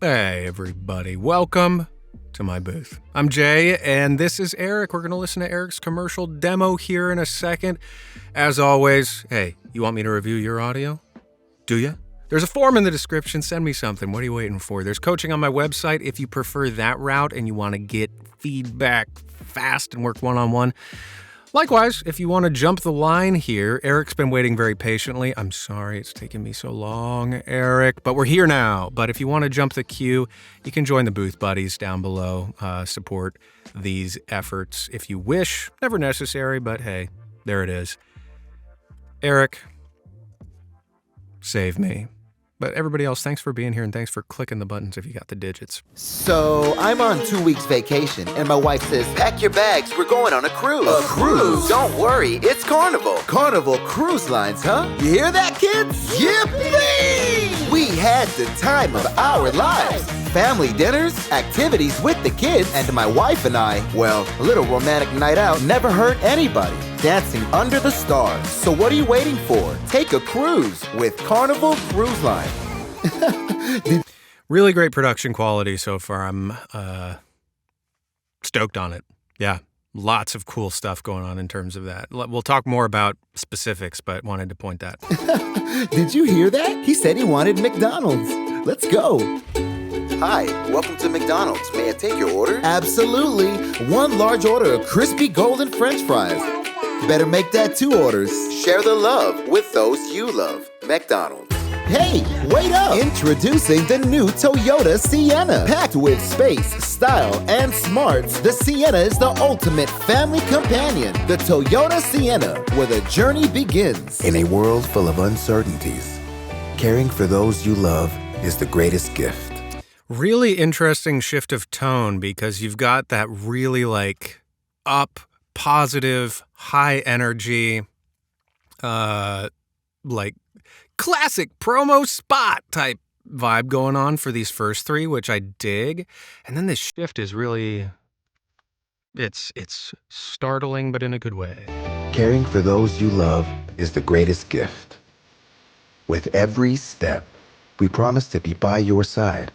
Hey everybody, welcome to my booth. I'm Jay, and this is Eric. We're going to listen to Eric's commercial demo here in a second. As always, hey, you want me to review your audio? Do you? There's a form in the description. Send me something. What are you waiting for? There's coaching on my website if you prefer that route and you want to get feedback fast and work one-on-one. Likewise, if you want to jump the line here, Eric's been waiting very patiently. I'm sorry it's taken me so long, Eric, but we're here now. But if you want to jump the queue, you can join the booth buddies down below. Support these efforts if you wish. Never necessary, but hey, there it is. Eric, save me. But everybody else, thanks for being here and thanks for clicking the buttons if you got the digits. So, I'm on 2 weeks vacation, and my wife says, pack your bags, we're going on a cruise. A cruise? Don't worry, it's Carnival. Carnival Cruise Lines, huh? You hear that, kids? Yippee! We had the time of our lives. Family dinners, activities with the kids, and my wife and I, well, a little romantic night out never hurt anybody. Dancing under the stars. So what are you waiting for? Take a cruise with Carnival Cruise Line. Really great production quality so far. I'm stoked on it. Yeah, lots of cool stuff going on in terms of that. We'll talk more about specifics, but wanted to point that. Did you hear that? He said he wanted McDonald's. Let's go. Hi, welcome to McDonald's. May I take your order? Absolutely. 1 large order of crispy golden French fries. Better make that 2 orders. Share the love with those you love. McDonald's. Hey, wait up! Introducing the new Toyota Sienna. Packed with space, style, and smarts, the Sienna is the ultimate family companion. The Toyota Sienna, where the journey begins. In a world full of uncertainties, caring for those you love is the greatest gift. Really interesting shift of tone because you've got that really up, positive, high energy, classic promo spot type vibe going on for these first 3, which I dig. And then this shift is really, it's startling, but in a good way. Caring for those you love is the greatest gift. With every step, we promise to be by your side,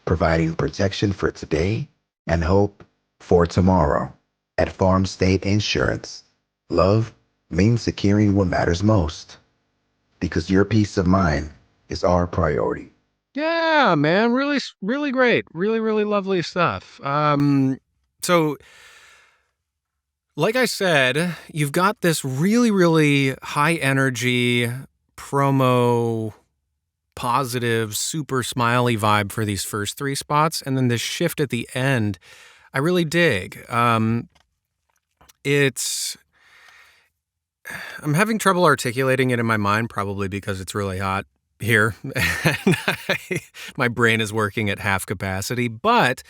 providing protection for today and hope for tomorrow. At Farm State Insurance, love means securing what matters most. Because your peace of mind is our priority. Yeah, man, really, really great. Really, really lovely stuff. So, like I said, you've got this really, really high energy, promo, positive, super smiley vibe for these first 3 spots. And then this shift at the end, I really dig. I'm having trouble articulating it in my mind, probably because it's really hot here. And my brain is working at half capacity. But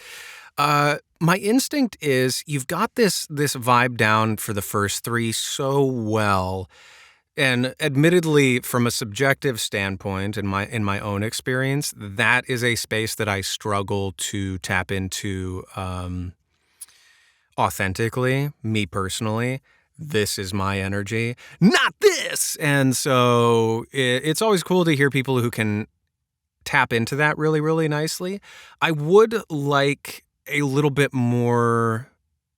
my instinct is you've got this vibe down for the first 3 so well. And admittedly, from a subjective standpoint, in my own experience, that is a space that I struggle to tap into authentically, me personally. This is my energy, not this. And so it's always cool to hear people who can tap into that really, really nicely. I would like a little bit more,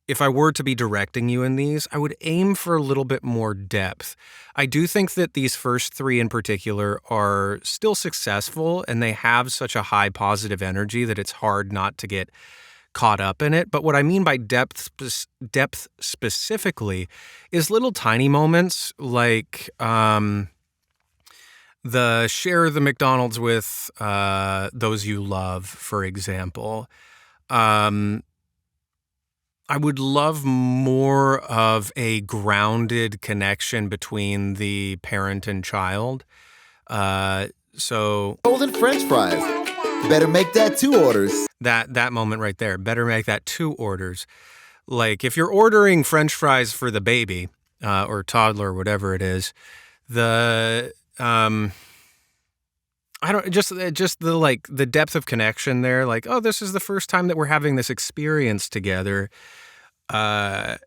if I were to be directing you in these, I would aim for a little bit more depth. I do think that these first 3 in particular are still successful and they have such a high positive energy that it's hard not to get caught up in it. But what I mean by depth specifically is little tiny moments like the share the McDonald's with those you love, for example. I would love more of a grounded connection between the parent and child. So Golden French fries. Better make that 2 orders. That moment right there. Better make that 2 orders. Like if you're ordering French fries for the baby or toddler, whatever it is, the the depth of connection there. Like, oh, this is the first time that we're having this experience together. I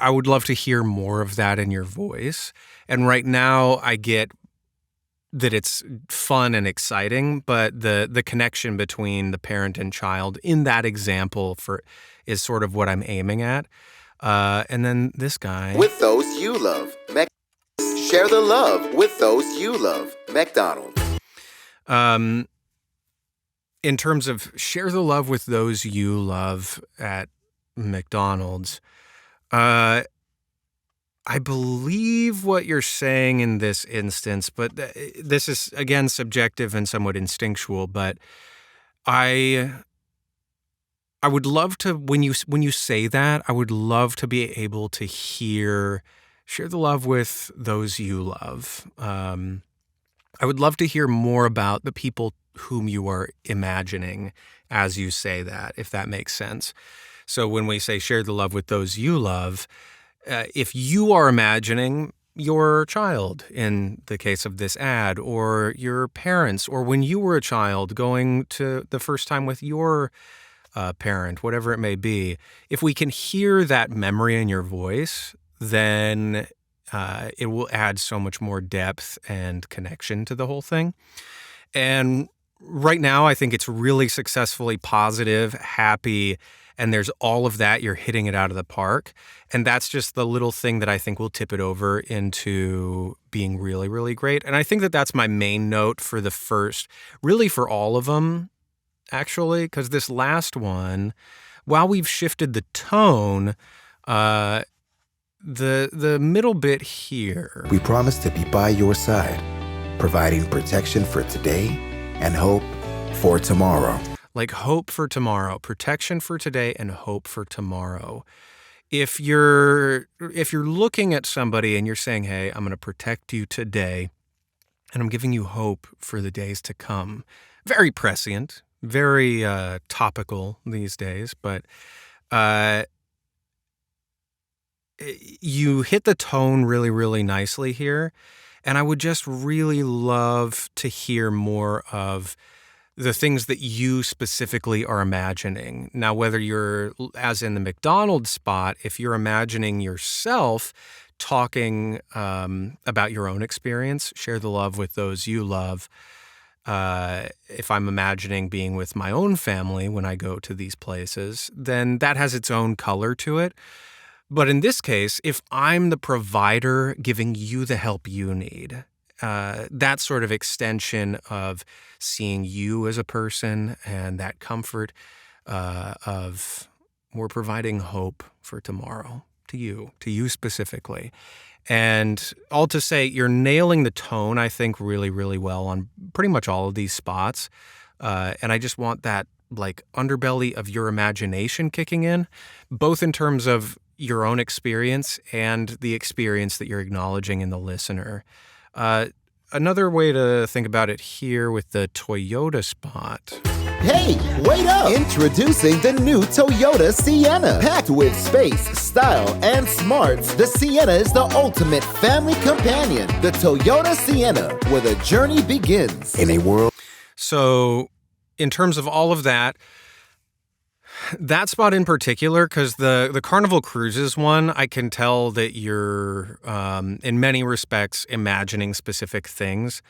would love to hear more of that in your voice. And right now, I get that it's fun and exciting, but the connection between the parent and child in that example is sort of what I'm aiming at. And then this guy. With those you love. Share the love with those you love. McDonald's. In terms of share the love with those you love at McDonald's, I believe what you're saying in this instance, but this is, again, subjective and somewhat instinctual, but I would love to, when you say that, I would love to be able to hear, share the love with those you love. I would love to hear more about the people whom you are imagining as you say that, if that makes sense. So when we say share the love with those you love, if you are imagining your child in the case of this ad, or your parents, or when you were a child going to the first time with your parent, whatever it may be, if we can hear that memory in your voice, then it will add so much more depth and connection to the whole thing. And right now, I think it's really successfully positive, happy, and there's all of that. You're hitting it out of the park. And that's just the little thing that I think will tip it over into being really, really great. And I think that that's my main note for the first, really for all of them, actually, because this last one, while we've shifted the tone, the middle bit here. We promise to be by your side, providing protection for today and hope for tomorrow. Like hope for tomorrow, protection for today and hope for tomorrow. If you're looking at somebody and you're saying, hey, I'm going to protect you today and I'm giving you hope for the days to come. Very prescient, very topical these days, but you hit the tone really, really nicely here. And I would just really love to hear more of the things that you specifically are imagining. Now, whether you're, as in the McDonald's spot, if you're imagining yourself talking about your own experience, share the love with those you love. If I'm imagining being with my own family when I go to these places, then that has its own color to it. But in this case, if I'm the provider giving you the help you need, that sort of extension of seeing you as a person and that comfort of we're providing hope for tomorrow to you specifically. And all to say, you're nailing the tone, I think, really, really well on pretty much all of these spots. And I just want that like underbelly of your imagination kicking in, both in terms of your own experience and the experience that you're acknowledging in the listener. Another way to think about it here with the Toyota spot. Hey, wait up! Introducing the new Toyota Sienna. Packed with space, style, and smarts, the Sienna is the ultimate family companion. The Toyota Sienna, where the journey begins. In a world. So, in terms of all of that spot in particular, because the Carnival Cruises one, I can tell that you're, in many respects, imagining specific things.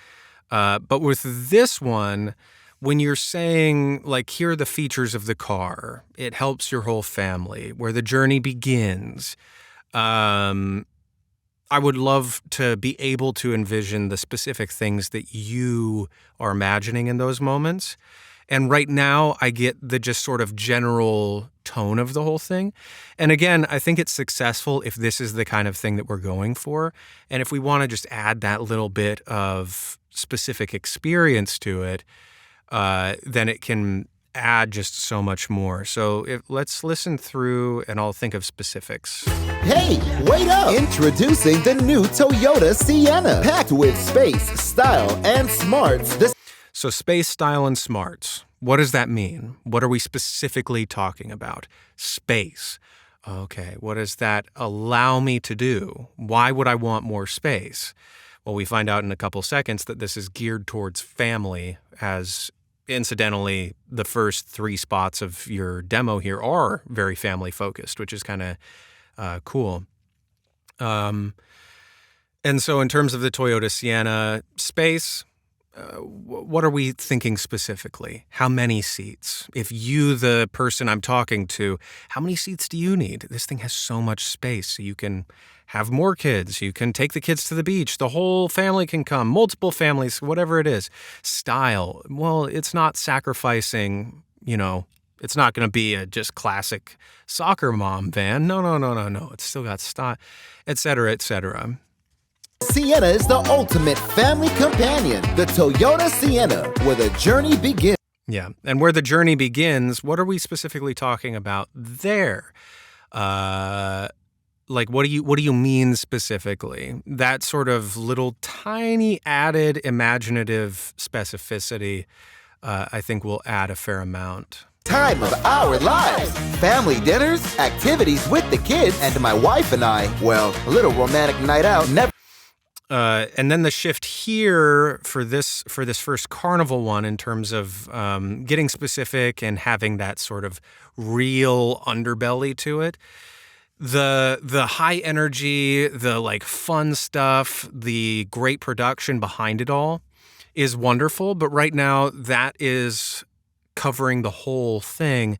But with this one, when you're saying, like, here are the features of the car, it helps your whole family, where the journey begins, I would love to be able to envision the specific things that you are imagining in those moments. And right now, I get the just sort of general tone of the whole thing. And again, I think it's successful if this is the kind of thing that we're going for. And if we want to just add that little bit of specific experience to it, then it can add just so much more. So let's listen through and I'll think of specifics. Hey, wait up! Introducing the new Toyota Sienna. Packed with space, style, and smarts. So space, style, and smarts. What does that mean? What are we specifically talking about? Space. Okay, what does that allow me to do? Why would I want more space? Well, we find out in a couple seconds that this is geared towards family, as incidentally, the first 3 spots of your demo here are very family focused, which is kind of cool. And so in terms of the Toyota Sienna, space, what are we thinking specifically? How many seats? If you, the person I'm talking to, how many seats do you need? This thing has so much space. So you can have more kids. You can take the kids to the beach. The whole family can come, multiple families, whatever it is. Style. Well, it's not sacrificing, it's not going to be a just classic soccer mom van. No. It's still got style, et cetera, et cetera. Sienna is the ultimate family companion. The Toyota Sienna, where the journey begins. Yeah, and where the journey begins, what are we specifically talking about there? Like, what do you mean specifically? That sort of little tiny added imaginative specificity, I think will add a fair amount. Time of our lives. Family dinners, activities with the kids, and my wife and I, well, a little romantic night out. And then the shift here for this first carnival one in terms of getting specific and having that sort of real underbelly to it. The high energy, the like fun stuff, the great production behind it all is wonderful. But right now that is covering the whole thing.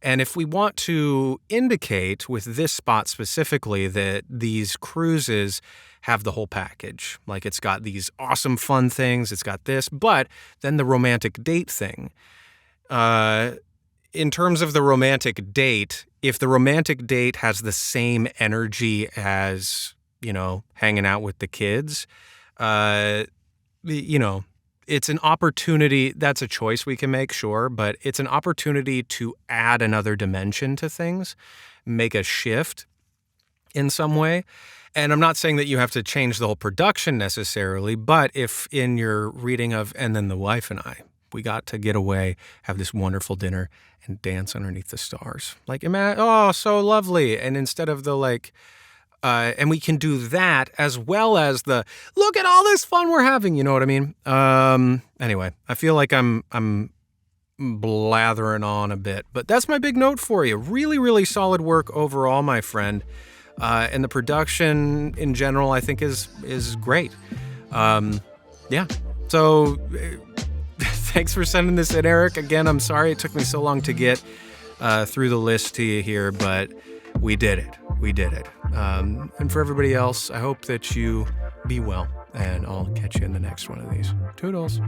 And if we want to indicate with this spot specifically that these cruises have the whole package, like it's got these awesome fun things, it's got this, but then the romantic date thing. In terms of the romantic date, if the romantic date has the same energy as, hanging out with the kids, it's an opportunity. That's a choice we can make, sure, but it's an opportunity to add another dimension to things, make a shift in some way. And I'm not saying that you have to change the whole production necessarily, but if in your reading of And Then the Wife and I, we got to get away, have this wonderful dinner, and dance underneath the stars. Like, so lovely. And instead of the and we can do that as well as the, look at all this fun we're having, you know what I mean? Anyway, I feel like I'm blathering on a bit, but that's my big note for you. Really, really solid work overall, my friend. And the production in general, I think, is great. Yeah. So thanks for sending this in, Eric. Again, I'm sorry it took me so long to get through the list to you here, but we did it. And for everybody else, I hope that you be well, and I'll catch you in the next one of these. Toodles.